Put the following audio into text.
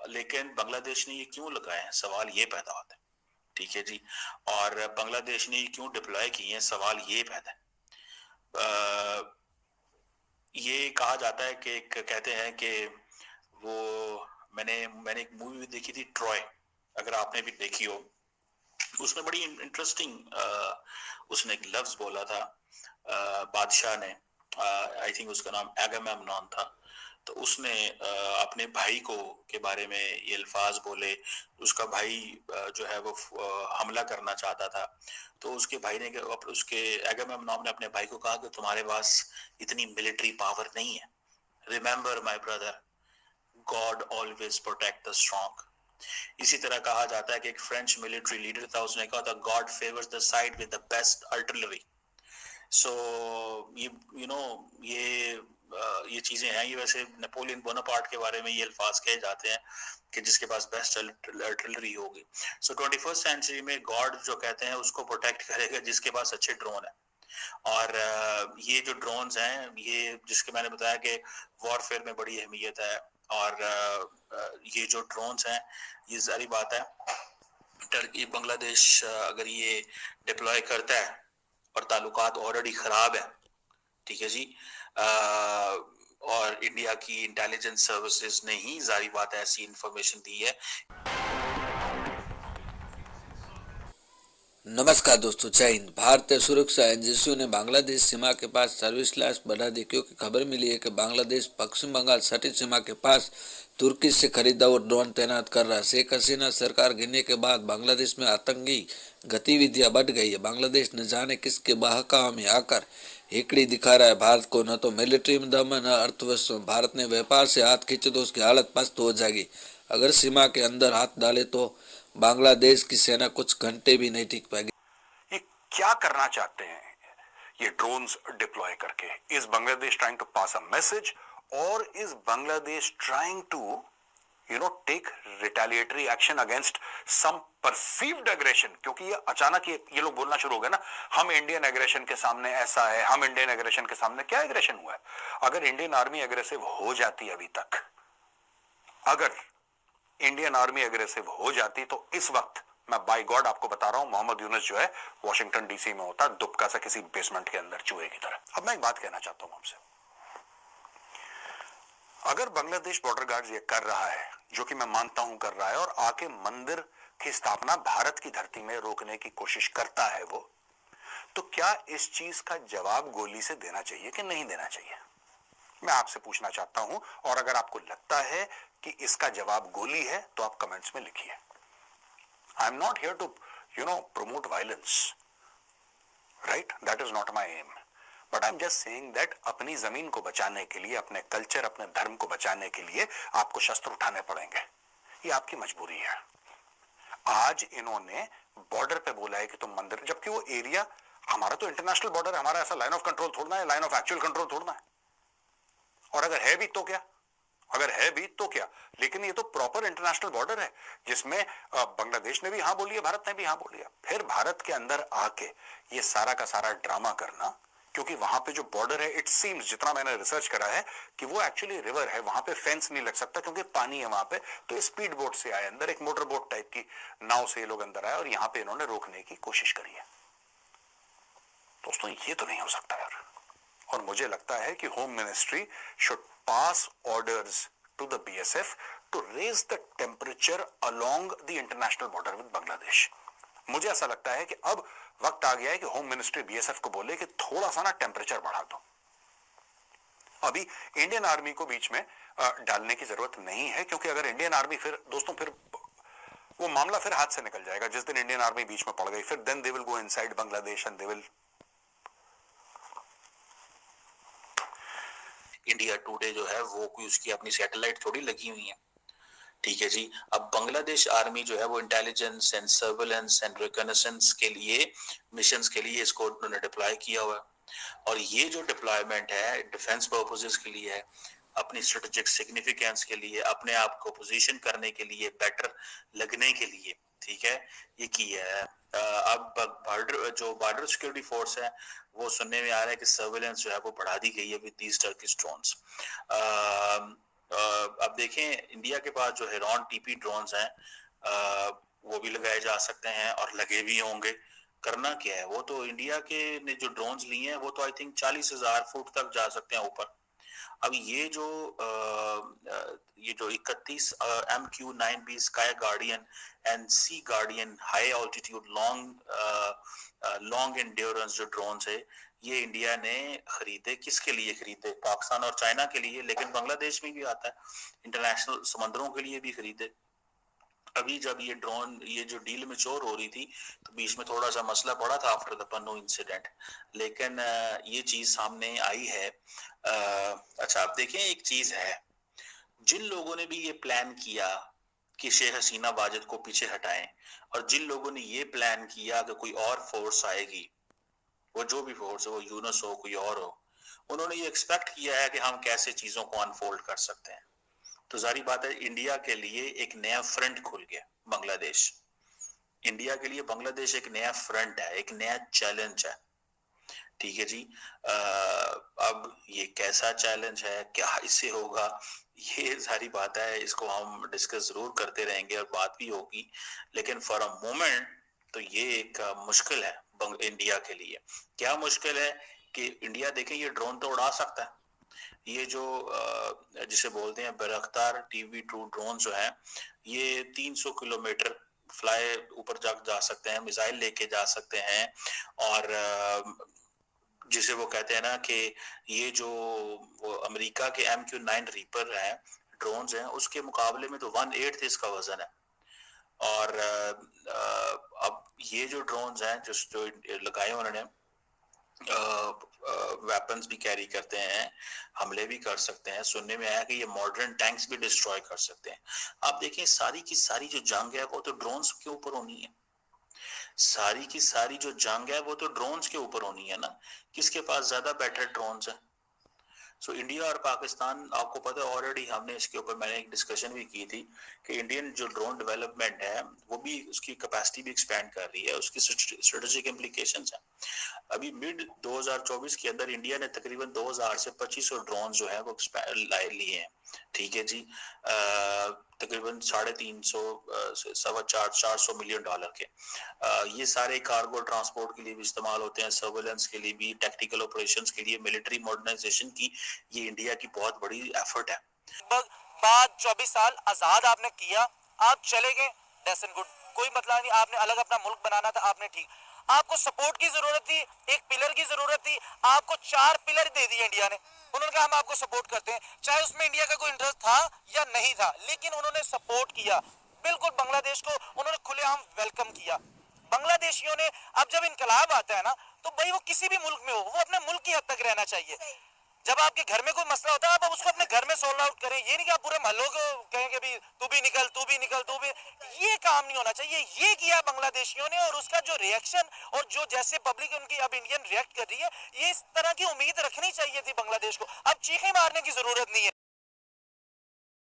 लेकिन बांग्लादेश ने ये क्यों लगाए हैं, सवाल ये पैदा होता है। ठीक है जी। और बांग्लादेश ने ये क्यों डिप्लॉय किए हैं, सवाल ये पैदा है। ये कहा जाता है कि कहते हैं कि वो मैंने मैंने एक मूवी देखी थी ट्रॉय, अगर आपने भी देखी हो। उसमें बड़ी इंटरेस्टिंग उसने एक लफ्ज बोला था बादशाह ने, आई थिंक उसका नाम एगामेमनॉन था। तो उसने अपने भाई को के बारे में ये अल्फाज बोले। उसका भाई जो है वो हमला करना चाहता था। तो उसके भाई ने उसके एगामेमनॉन ने अपने भाई को कहा कि तुम्हारे पास इतनी मिलिट्री पावर नहीं है। Remember my brother, God always protect the strong. इसी तरह कहा जाता है कि एक फ्रेंच मिलिट्री लीडर था, उसने कहा था god favours the side with the best artillery. So ये यू नो ये चीजें हैं। ये वैसे नेपोलियन बोनापार्ट के बारे में ये अल्फाज कहे जाते हैं कि जिसके पास बेस्ट आर्टिलरी होगी। सो 21st सेंचुरी में गॉड जो कहते हैं उसको प्रोटेक्ट करेगा जिसके पास अच्छे ड्रोन है। और ये जो ड्रोन्स हैं, ये जिसके मैंने बताया कि वॉरफेयर में बड़ी अहमियत है। और ये जो ड्रोन्स हैं, ये सारी बात है टर्की बांग्लादेश अगर ये डिप्लॉय करता है और ताल्लुकात ऑलरेडी खराब है, ठीक है जी, और इंडिया की इंटेलिजेंस सर्विसेज ने ही जारी बात है ऐसी इंफॉर्मेशन दी है। नमस्कार दोस्तों, जय हिंद। भारतीय सुरक्षा एजेंसियों ने बांग्लादेश सीमा के पास सर्विस लाइन्स बढ़ा दी, क्योंकि खबर मिली है कि बांग्लादेश पश्चिम बंगाल सटी सीमा के पास तुर्की से खरीदा हुआ ड्रोन तैनात कर रहा है। शेख हसीना सरकार गिरने के बाद बांग्लादेश में आतंकी गतिविधियां बढ़ गई है। बांग्लादेश न जाने किसके बहकावे में आकर हेकड़ी दिखा रहा है भारत को। न तो मिलिट्री में दम है, न अर्थव्यवस्था। भारत ने व्यापार से हाथ खींचे तो उसकी हालत पस्त हो जाएगी। अगर सीमा के अंदर हाथ डाले तो बांग्लादेश की सेना कुछ घंटे भी नहीं टिक पाएगी। ये क्या करना चाहते हैं ये ड्रोन्स डिप्लॉय करके? Is Bangladesh trying to pass a message, और is Bangladesh trying to take retaliatory action against some perceived aggression? क्योंकि ये अचानक ये लोग बोलना शुरू हो गए ना, हम इंडियन एग्रेशन के सामने ऐसा है, हम इंडियन एग्रेशन के सामने। क्या एग्रेशन हुआ है? अगर इंडियन आर्मी एग्रेसिव हो जाती अभी तक, अगर इंडियन आर्मी एग्रेसिव हो जाती, तो इस वक्त मैं बाय गॉड आपको बता रहा हूं, मोहम्मद यूनुस जो है वॉशिंगटन डीसी में होता, दुबका सा किसी बेसमेंट के अंदर चूहे की तरह। अब मैं एक बात कहना चाहता हूं आपसे, अगर बांग्लादेश बॉर्डर गार्ड ये कर रहा है, जो कि मैं मानता हूं कर रहा है, और आके मंदिर की स्थापना भारत की धरती में रोकने की कोशिश करता है वो, तो क्या इस चीज का जवाब गोली से देना चाहिए कि नहीं देना चाहिए? मैं आपसे पूछना चाहता हूं, और अगर आपको लगता है कि इसका जवाब गोली है तो आप कमेंट्स में लिखिए। I am not here to promote violence, right? That is not my aim, but I'm just saying that अपनी जमीन को बचाने के लिए, अपने कल्चर, अपने धर्म को बचाने के लिए आपको शस्त्र उठाने पड़ेंगे। ये आपकी मजबूरी है। आज इन्होंने बॉर्डर पे बोला है कि तुम मंदिर, जबकि वो एरिया हमारा तो इंटरनेशनल बॉर्डर है, हमारा ऐसा लाइन ऑफ कंट्रोल थोड़ना है, लाइन ऑफ एक्चुअल कंट्रोल थोड़ना है। और अगर है भी तो क्या, अगर है भी तो क्या, लेकिन ये तो प्रॉपर इंटरनेशनल बॉर्डर है, जिसमें बांग्लादेश ने भी हाँ बोली है, भारत ने भी हाँ बोली है। फिर भारत के अंदर आके ये सारा का सारा ड्रामा करना, क्योंकि वहां पे जो बॉर्डर है, इट सीम्स, जितना मैंने रिसर्च करा है, कि वो एक्चुअली रिवर है, वहां पे फेंस नहीं लग सकता क्योंकि पानी है वहां पे। तो स्पीड बोट से आए अंदर, एक मोटर बोट टाइप की नाव से ये लोग अंदर आए, और यहां पे इन्होंने रोकने की कोशिश करी है। दोस्तों, ये तो नहीं हो सकता यार। और मुझे लगता है कि home ministry should pass orders to the BSF to raise the temperature along the international border with Bangladesh. मुझे ऐसा लगता है कि अब वक्त आ गया है कि होम मिनिस्ट्री बीएसएफ को बोले कि थोड़ा सा ना टेम्परेचर बढ़ा दो। अभी इंडियन आर्मी को बीच में डालने की जरूरत नहीं है, क्योंकि अगर इंडियन आर्मी, फिर दोस्तों, फिर वो मामला फिर हाथ से निकल जाएगा। जिस दिन इंडियन आर्मी बीच में पड़ गई, फिर then they will go inside Bangladesh and they will. India today जो है वो कोई उसकी अपनी सैटेलाइट थोड़ी लगी हुई है, ठीक है जी। अब बांग्लादेश आर्मी जो है वो intelligence and surveillance and reconnaissance के लिए, मिशंस के लिए इसको उन्होंने डिप्लॉय किया हुआ है। और ये जो डिप्लॉयमेंट है डिफेंस पर्पसेस के लिए है, अपनी स्ट्रेटेजिक सिग्निफिकेंस के लिए, अपने आप को पोजीशन करने के लिए, बेटर लगने के लिए, ठीक है, ये किया है। अब बॉर्डर सिक्योरिटी फोर्स है, वो सुनने में आ रहा है कि सर्वेलेंस जो है वो बढ़ा दी गई है विद दीज टर्किश ड्रोन्स। अब देखें इंडिया के पास जो हेरॉन टीपी ड्रोन्स हैं, वो भी लगाए जा सकते हैं और लगे भी होंगे। करना क्या है, वो तो इंडिया के ने जो ड्रोन्स लिए हैं वो तो आई थिंक 40,000 फुट तक जा सकते हैं ऊपर। अब ये जो 31 MQ-9B sky guardian and sea guardian high altitude long endurance जो ड्रोन्स है, ये इंडिया ने खरीदे। किसके लिए खरीदे? पाकिस्तान और चाइना के लिए, लेकिन बांग्लादेश में भी आता है, इंटरनेशनल समंदरों के लिए भी खरीदे। अभी जब ये जो डील मैच्योर हो रही थी तो बीच में थोड़ा सा मसला पड़ा था आफ्टर द पन्नू इंसिडेंट, लेकिन ये चीज सामने आई है। अच्छा, आप देखें एक चीज है, जिन लोगों ने भी ये प्लान किया कि शेख हसीना वाजिद को पीछे हटाएं, और जिन लोगों ने ये प्लान किया कि कोई और फोर्स आएगी, वो जो भी फोर्स हो, वो यूनस हो कोई और हो, उन्होंने ये एक्सपेक्ट किया है कि हम कैसे चीजों को अनफोल्ड कर सकते हैं। तो जारी बात है, इंडिया के लिए एक नया फ्रंट खुल गया बांग्लादेश। इंडिया के लिए बांग्लादेश एक नया फ्रंट है, एक नया चैलेंज है। ठीक है जी। अब ये कैसा चैलेंज है, क्या इससे होगा, ये सारी बात है, इसको हम डिस्कस जरूर करते रहेंगे और बात भी होगी, लेकिन फॉर अ मोमेंट तो ये एक मुश्किल है इंडिया के लिए। क्या मुश्किल है कि इंडिया देखें ये ड्रोन तो उड़ा सकता है, ये जो जिसे बोलते हैं बैरक्तार TB2 ड्रोन जो है, ये 300 किलोमीटर फ्लाई ऊपर जा सकते हैं, मिसाइल लेके जा सकते हैं। और जिसे वो कहते हैं ना कि ये जो वो अमेरिका के MQ-9 रीपर हैं, ड्रोन्स हैं, उसके मुकाबले में तो 1/8 इसका वजन है। और अब ये जो ड्रोन्स हैं जो लगाए उन्होंने, वेपन्स भी कैरी करते हैं, हमले भी कर सकते हैं। सुनने में आया कि ये मॉडर्न टैंक्स भी डिस्ट्रॉय कर सकते हैं। आप देखें सारी की सारी जो जंग है वो तो ड्रोन्स के ऊपर होनी है, सारी की सारी जो जंग है वो तो ड्रोन्स के ऊपर होनी है ना। किसके पास ज्यादा बेटर ड्रोन्स है? सो इंडिया और पाकिस्तान, आपको पता है ऑलरेडी हमने इसके ऊपर मैंने एक डिस्कशन भी की थी कि इंडियन जो ड्रोन डेवलपमेंट है वो भी उसकी कैपेसिटी भी एक्सपेंड कर रही है, उसकी स्ट्रेटेजिक इम्प्लीकेशंस हैं। अभी मिड 2024 के अंदर इंडिया ने तकरीबन 2000 से 2500 ड्रोन जो है वो लिए हैं। ठीक है जी। तकरीबन 350 400 मिलियन डॉलर के। ये सारे कार्गो ट्रांसपोर्ट के लिए भी इस्तेमाल होते हैं, सर्वेलेंस के लिए भी, टेक्निकल ऑपरेशंस के लिए, मिलिट्री मॉडर्नाइजेशन की ये इंडिया की बहुत बड़ी एफर्ट है। लगभग बाद 24 साल आजाद आपने किया, आप चले गए, डेस एंड गुड, कोई मतलब नहीं। आपने अलग अपना मुल्क बनाना था, आपने ठीक। आपको सपोर्ट की जरूरत थी, एक पिलर की जरूरत थी, आपको 4 पिलर दे दिए इंडिया ने। उन्होंने कहा हम आपको सपोर्ट करते हैं, चाहे उसमें इंडिया का कोई इंटरेस्ट था या नहीं था, लेकिन उन्होंने सपोर्ट किया। बिल्कुल बांग्लादेश को उन्होंने खुलेआम वेलकम किया। बांग्लादेशियों ने, अब जब इनकलाब आता है ना, तो भाई वो किसी भी मुल्क में हो, वो अपने मुल्क की हद तक रहना चाहिए। जब आपके घर में कोई मसला होता है, आप उसको अपने घर में सॉल्व आउट करें, ये नहीं कि आप पूरे मोहल्लों को कहें कि भी तू भी निकल, तू भी निकल, तू भी। ये काम नहीं होना चाहिए। ये किया बांग्लादेशियों ने, और उसका जो रिएक्शन और जो जैसे पब्लिक उनकी अब इंडियन रिएक्ट कर रही है, ये इस तरह की उम्मीद रखनी चाहिए थी बांग्लादेश को। अब चीखें मारने की जरूरत नहीं है।